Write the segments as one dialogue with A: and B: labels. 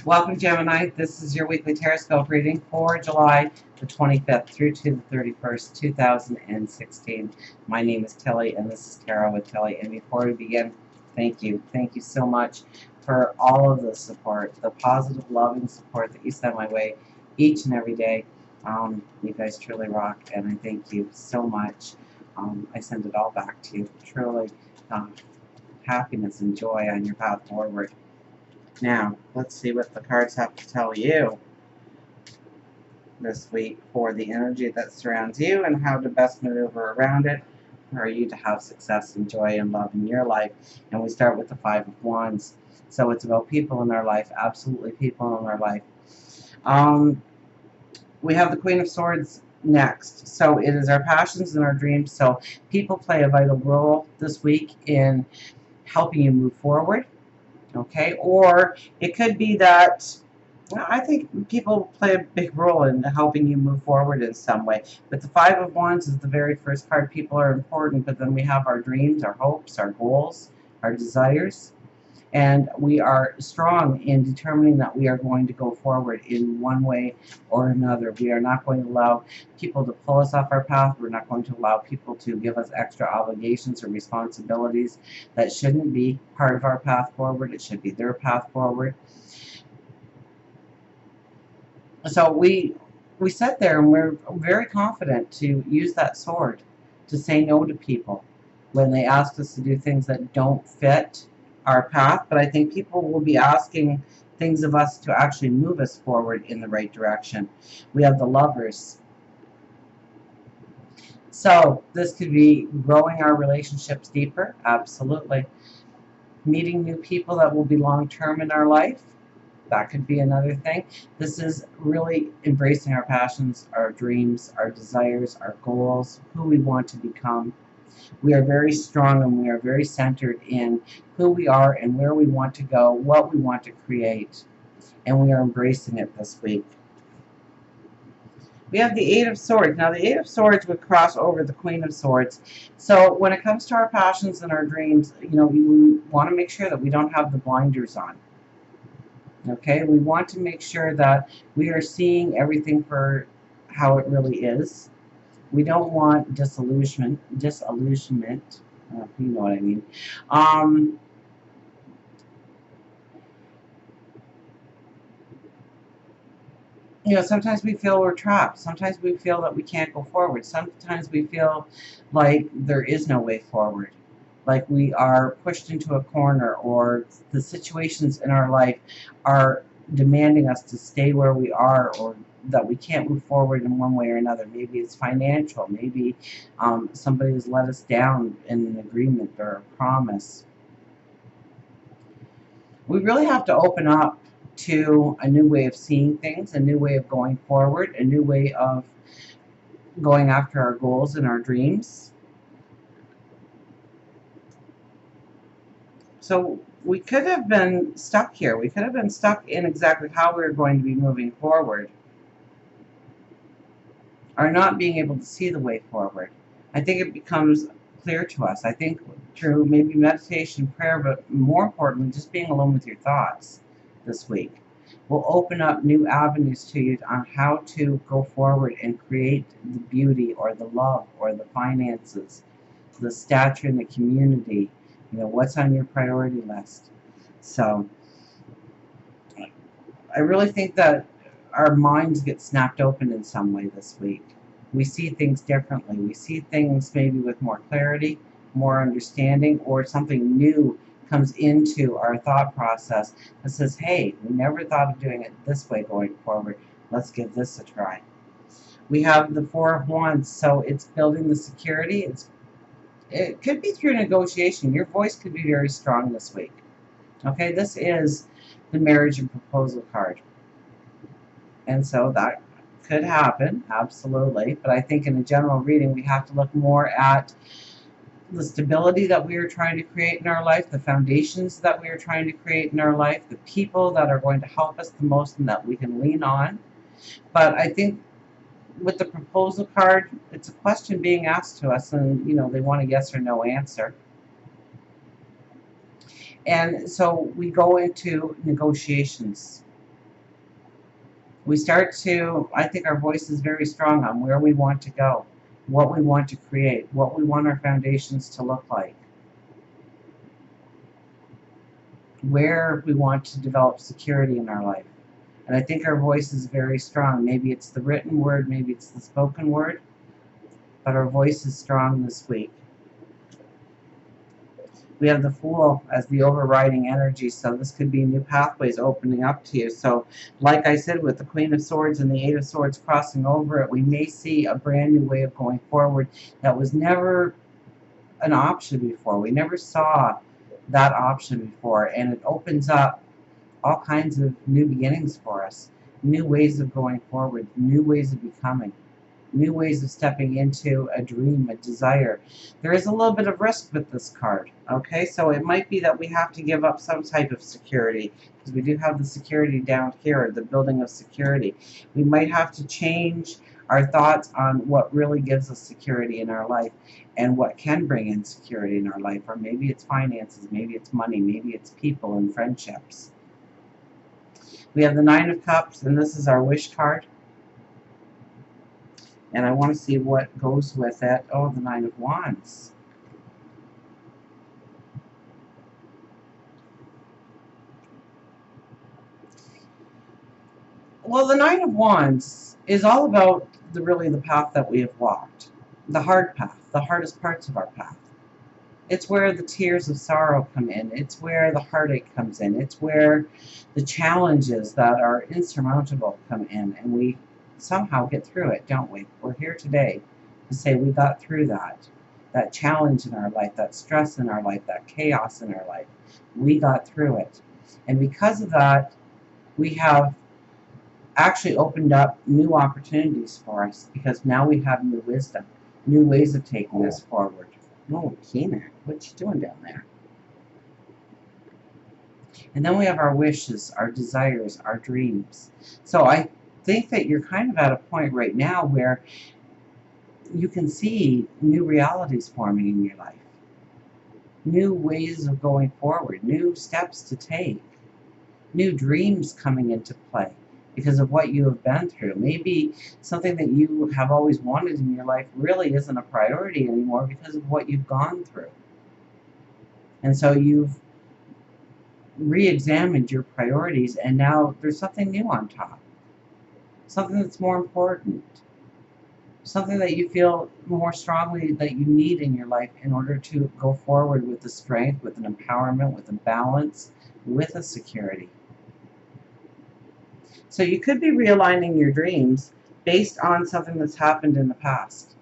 A: Welcome, Gemini. This is your weekly Teroscope reading for July the 25th through to the 31st, 2016. My name is Tilly, and this is Tarot with Tilly. And before we begin, thank you. Thank you so much for all of the support, the positive, loving support that you send my way each and every day. You guys truly rock, and I thank you so much. I send it all back to you. Truly, happiness and joy on your path forward. Now, let's see what the cards have to tell you this week for the energy that surrounds you and how to best maneuver around it for you to have success and joy and love in your life. And we start with the Five of Wands. So it's about people in our life, absolutely people in our life. We have the Queen of Swords next. So it is our passions and our dreams. So people play a vital role this week in helping you move forward. Okay, or it could be that, well, I think people play a big role in helping you move forward in some way. But the Five of Wands is the very first card. People are important, but then we have our dreams, our hopes, our goals, our desires. And we are strong in determining that we are going to go forward in one way or another. We are not going to allow people to pull us off our path. We're not going to allow people to give us extra obligations or responsibilities that shouldn't be part of our path forward. It should be their path forward. So we sit there and we're very confident to use that sword to say no to people when they ask us to do things that don't fit our path. But I think people will be asking things of us to actually move us forward in the right direction. We have the Lovers. So this could be growing our relationships deeper, absolutely. Meeting new people that will be long-term in our life. That could be another thing. This is really embracing our passions, our dreams, our desires, our goals, who we want to become. We are very strong and we are very centered in who we are and where we want to go, what we want to create, and we are embracing it this week. We have the Eight of Swords. Now, the Eight of Swords would cross over the Queen of Swords. So when it comes to our passions and our dreams, we want to make sure that we don't have the blinders on. Okay, we want to make sure that we are seeing everything for how it really is. We don't want disillusionment. You know what I mean. Sometimes we feel we're trapped. Sometimes we feel that we can't go forward. Sometimes we feel like there is no way forward. Like we are pushed into a corner, or the situations in our life are demanding us to stay where we are, or that we can't move forward in one way or another. Maybe it's financial. Maybe somebody has let us down in an agreement or a promise. We really have to open up to a new way of seeing things, a new way of going forward, a new way of going after our goals and our dreams. So we could have been stuck here. We could have been stuck in exactly how we were going to be moving forward, or not being able to see the way forward. I think it becomes clear to us. I think through maybe meditation, prayer, but more importantly, just being alone with your thoughts this week will open up new avenues to you on how to go forward and create the beauty or the love or the finances, the stature in the community, what's on your priority list. So I really think that our minds get snapped open in some way this week. We see things differently. We see things maybe with more clarity, more understanding, or something new comes into our thought process that says, hey, we never thought of doing it this way going forward. Let's give this a try. We have the Four of Wands, so it's building the security. It could be through negotiation. Your voice could be very strong this week. Okay, this is the marriage and proposal card. And so that could happen, absolutely. But I think in a general reading, we have to look more at the stability that we are trying to create in our life, the foundations that we are trying to create in our life, the people that are going to help us the most and that we can lean on. But I think with the proposal card, it's a question being asked to us, and they want a yes or no answer. And so we go into negotiations. We start to, I think our voice is very strong on where we want to go, what we want to create, what we want our foundations to look like, where we want to develop security in our life. And I think our voice is very strong. Maybe it's the written word, maybe it's the spoken word, but our voice is strong this week. We have the Fool as the overriding energy, so this could be new pathways opening up to you. So, like I said, with the Queen of Swords and the Eight of Swords crossing over it, we may see a brand new way of going forward that was never an option before. We never saw that option before, and it opens up all kinds of new beginnings for us, new ways of going forward, new ways of becoming, new ways of stepping into a dream, a desire. There is a little bit of risk with this card, okay? So it might be that we have to give up some type of security, because we do have the security down here, the building of security. We might have to change our thoughts on what really gives us security in our life and what can bring in security in our life. Or maybe it's finances, maybe it's money, maybe it's people and friendships. We have the Nine of Cups, and this is our wish card. And I want to see what goes with it. Oh, the Nine of Wands. Well, the Nine of Wands is all about really the path that we have walked. The hard path, the hardest parts of our path. It's where the tears of sorrow come in. It's where the heartache comes in. It's where the challenges that are insurmountable come in, and we somehow get through it, don't we? We're here today to say we got through that challenge in our life, that stress in our life, that chaos in our life. We got through it. And because of that, we have actually opened up new opportunities for us, because now we have new wisdom, new ways of taking us forward. Oh, Keenan, what you doing down there? And then we have our wishes, our desires, our dreams. So I think that you're kind of at a point right now where you can see new realities forming in your life, new ways of going forward, new steps to take, new dreams coming into play because of what you have been through. Maybe something that you have always wanted in your life really isn't a priority anymore because of what you've gone through. And so you've re-examined your priorities, and now there's something new on top. Something that's more important. Something that you feel more strongly that you need in your life in order to go forward with the strength, with an empowerment, with a balance, with a security. So you could be realigning your dreams based on something that's happened in the past.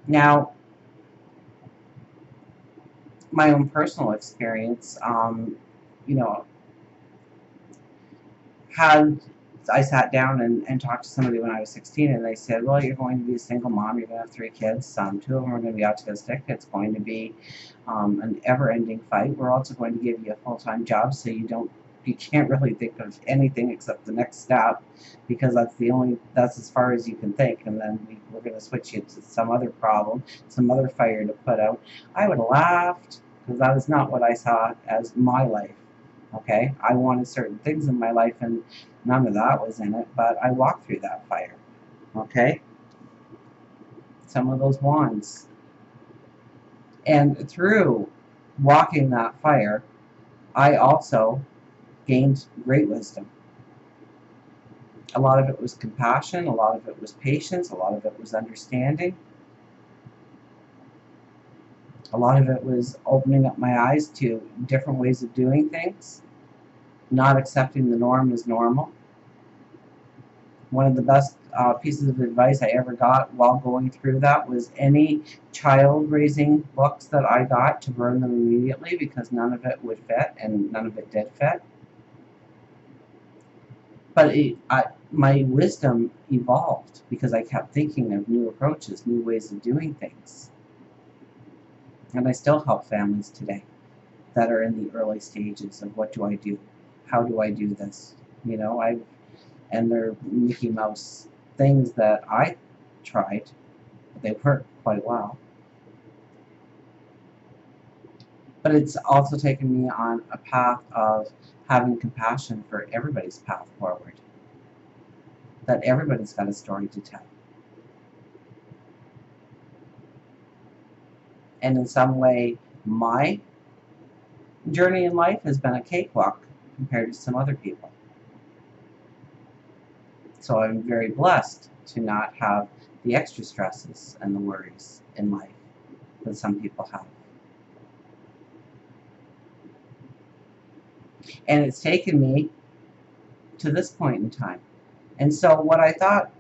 A: Now, my own personal experience, you know, I sat down and talked to somebody when I was 16, and they said, well, you're going to be a single mom, you're going to have 3 kids, 2 of them are going to be autistic, it's going to be an ever-ending fight. We're also going to give you a full-time job so you can't really think of anything except the next step, because that's as far as you can think, and then we're going to switch you to some other problem, some other fire to put out. I would have laughed, because that is not what I saw as my life. Okay, I wanted certain things in my life, and none of that was in it, but I walked through that fire. Okay, some of those wands, and through walking that fire, I also gained great wisdom. A lot of it was compassion, a lot of it was patience, a lot of it was understanding. A lot of it was opening up my eyes to different ways of doing things, not accepting the norm as normal. One of the best pieces of advice I ever got while going through that was any child raising books that I got to burn them immediately, because none of it would fit, and none of it did fit. But my wisdom evolved because I kept thinking of new approaches, new ways of doing things. And I still help families today that are in the early stages of what do I do? How do I do this? You know, and they're Mickey Mouse things that I tried, but they worked quite well. But it's also taken me on a path of having compassion for everybody's path forward. That everybody's got a story to tell. And in some way, my journey in life has been a cakewalk compared to some other people. So I'm very blessed to not have the extra stresses and the worries in life that some people have. And it's taken me to this point in time. And so what I thought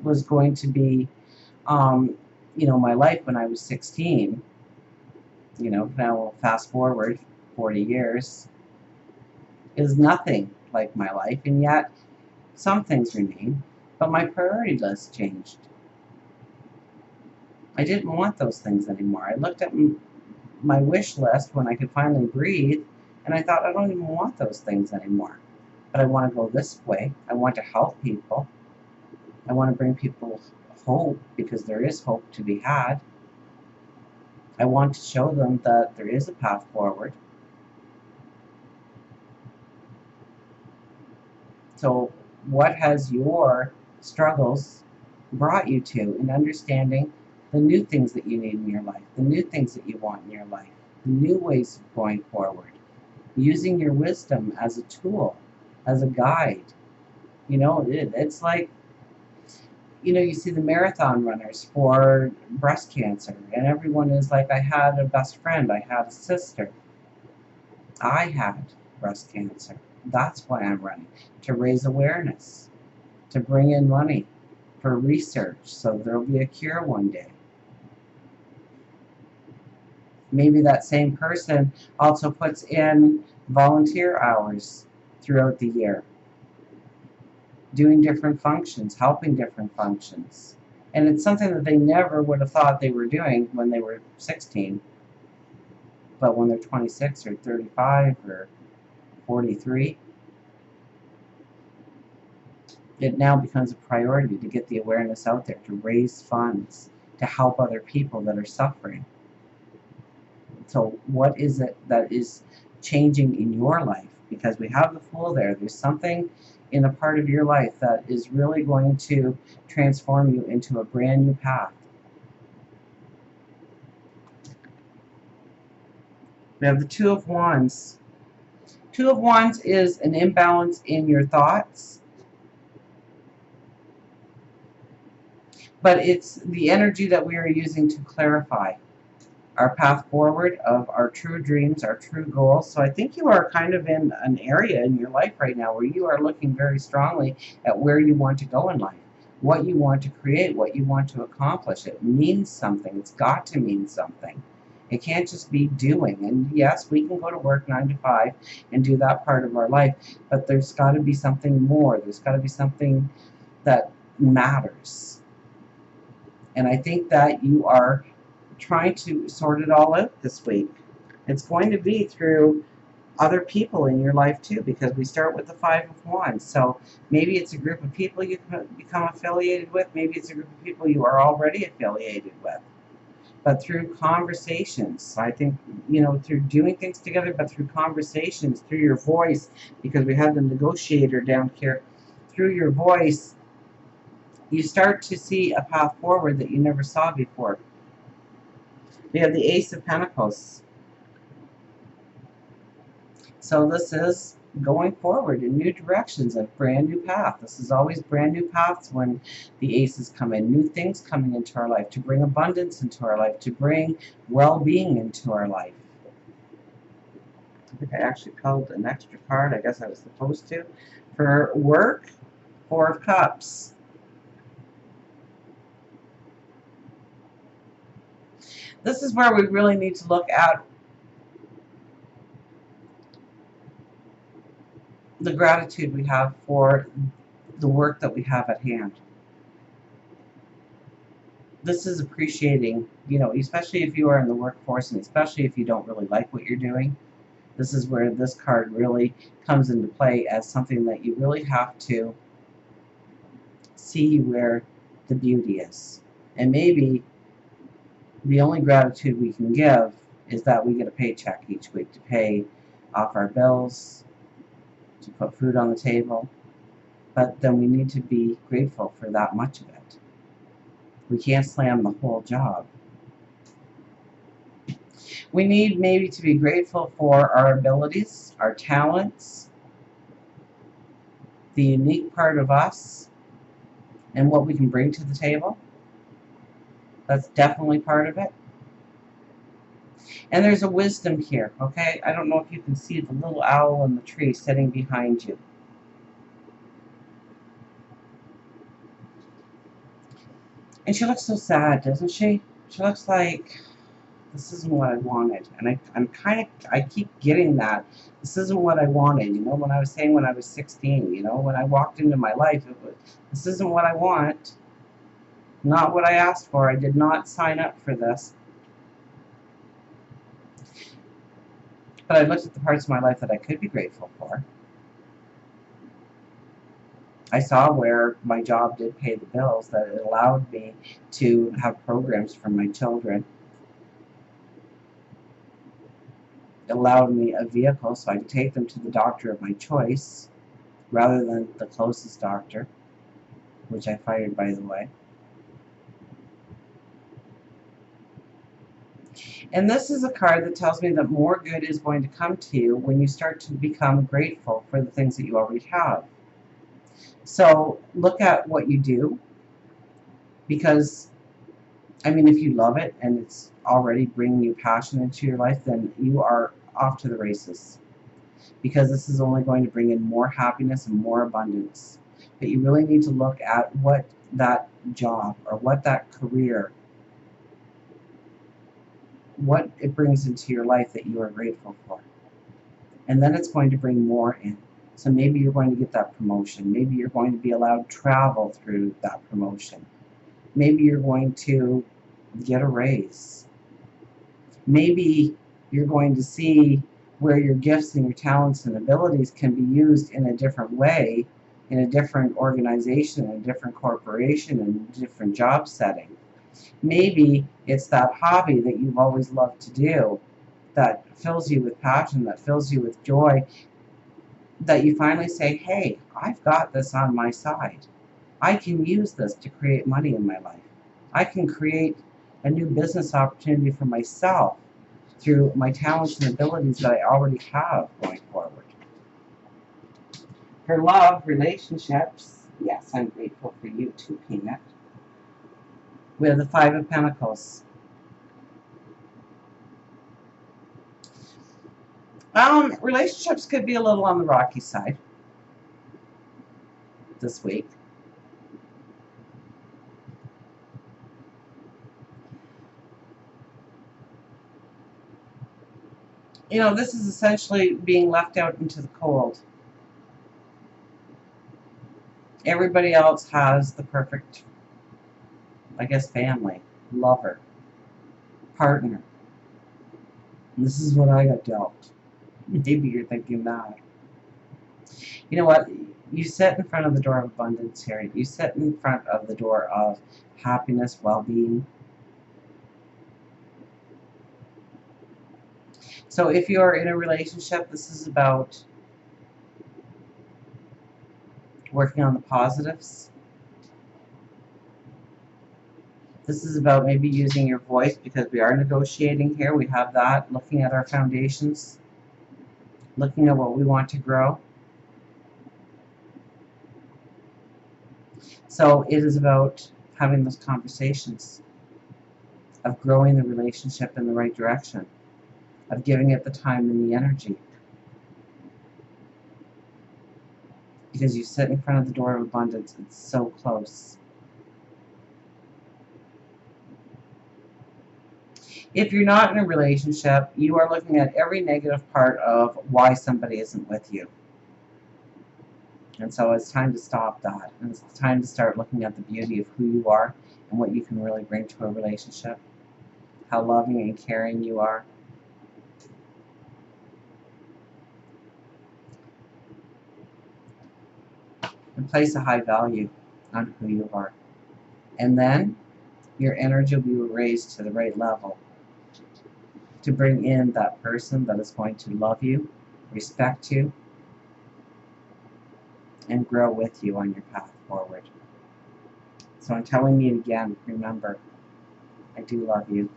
A: was going to be, my life when I was 16, now we'll fast forward 40 years, is nothing like my life. And yet, some things remain, but my priority list changed. I didn't want those things anymore. I looked at my wish list when I could finally breathe, and I thought, I don't even want those things anymore. But I want to go this way. I want to help people. I want to bring people hope, because there is hope to be had. I want to show them that there is a path forward. So what has your struggles brought you to in understanding the new things that you need in your life, the new things that you want in your life, the new ways of going forward, using your wisdom as a tool, as a guide? It's like, you see the marathon runners for breast cancer, and everyone is like, I had a best friend, I had a sister. I had breast cancer. That's why I'm running, to raise awareness, to bring in money for research so there'll be a cure one day. Maybe that same person also puts in volunteer hours throughout the year, doing different functions, helping different functions. And it's something that they never would have thought they were doing when they were 16. But when they're 26 or 35 or 43, it now becomes a priority to get the awareness out there, to raise funds, to help other people that are suffering. So what is it that is changing in your life? Because we have the Fool there. There's something in a part of your life that is really going to transform you into a brand new path. We have the Two of Wands. Two of Wands is an imbalance in your thoughts, but it's the energy that we are using to clarify our path forward of our true dreams, our true goals. So I think you are kind of in an area in your life right now where you are looking very strongly at where you want to go in life, what you want to create, what you want to accomplish. It means something. It's got to mean something. It can't just be doing. And yes, we can go to work 9 to 5 and do that part of our life, but there's got to be something more. There's got to be something that matters. And I think that you are trying to sort it all out this week. It's going to be through other people in your life too, because we start with the Five of Wands. So maybe it's a group of people you can become affiliated with. Maybe it's a group of people you are already affiliated with. But through conversations, I think, through doing things together, but through conversations, through your voice, because we have the negotiator down here, through your voice, you start to see a path forward that you never saw before. We have the Ace of Pentacles. So this is going forward in new directions, a brand new path. This is always brand new paths when the aces come in. New things coming into our life to bring abundance into our life, to bring well-being into our life. I think I actually pulled an extra card. I guess I was supposed to. For work, Four of Cups. This is where we really need to look at the gratitude we have for the work that we have at hand. This is appreciating, especially if you are in the workforce and especially if you don't really like what you're doing. This is where this card really comes into play as something that you really have to see where the beauty is. And maybe the only gratitude we can give is that we get a paycheck each week to pay off our bills, to put food on the table, but then we need to be grateful for that much of it. We can't slam the whole job. We need maybe to be grateful for our abilities, our talents, the unique part of us, and what we can bring to the table. That's definitely part of it. And there's a wisdom here, okay? I don't know if you can see the little owl in the tree sitting behind you. And she looks so sad, doesn't she? She looks like, this isn't what I wanted. And I keep getting that. This isn't what I wanted. You know, when I was saying when I was 16, you know, when I walked into my life, it was, this isn't what I want. Not what I asked for. I did not sign up for this. But I looked at the parts of my life that I could be grateful for. I saw where my job did pay the bills, that it allowed me to have programs for my children. It allowed me a vehicle so I could take them to the doctor of my choice rather than the closest doctor, which I fired, by the way. And this is a card that tells me that more good is going to come to you when you start to become grateful for the things that you already have. So look at what you do, because, I mean, if you love it and it's already bringing you passion into your life, then you are off to the races, because this is only going to bring in more happiness and more abundance. But you really need to look at what that job or what that career, what it brings into your life that you are grateful for. And then it's going to bring more in. So maybe you're going to get that promotion. Maybe you're going to be allowed travel through that promotion. Maybe you're going to get a raise. Maybe you're going to see where your gifts and your talents and abilities can be used in a different way, in a different organization, in a different corporation, in a different job setting. Maybe it's that hobby that you've always loved to do that fills you with passion, that fills you with joy, that you finally say, hey, I've got this on my side. I can use this to create money in my life. I can create a new business opportunity for myself through my talents and abilities that I already have going forward. For love, relationships, yes, I'm grateful for you too, Peanut. We have the Five of Pentacles. Relationships could be a little on the rocky side this week. You know, this is essentially being left out into the cold. Everybody else has the perfect, I guess, family, lover, partner. And this is what I got dealt. Maybe you're thinking that. You know what? You sit in front of the door of abundance here. You sit in front of the door of happiness, well-being. So if you're in a relationship, this is about working on the positives. This is about maybe using your voice, because we are negotiating here. We have that, looking at our foundations, looking at what we want to grow. So it is about having those conversations, of growing the relationship in the right direction, of giving it the time and the energy. Because you sit in front of the door of abundance, it's so close. If you're not in a relationship, you are looking at every negative part of why somebody isn't with you. And so it's time to stop that. And it's time to start looking at the beauty of who you are and what you can really bring to a relationship. How loving and caring you are. And place a high value on who you are. And then your energy will be raised to the right level to bring in that person that is going to love you, respect you, and grow with you on your path forward. So until we meet again, remember, I do love you.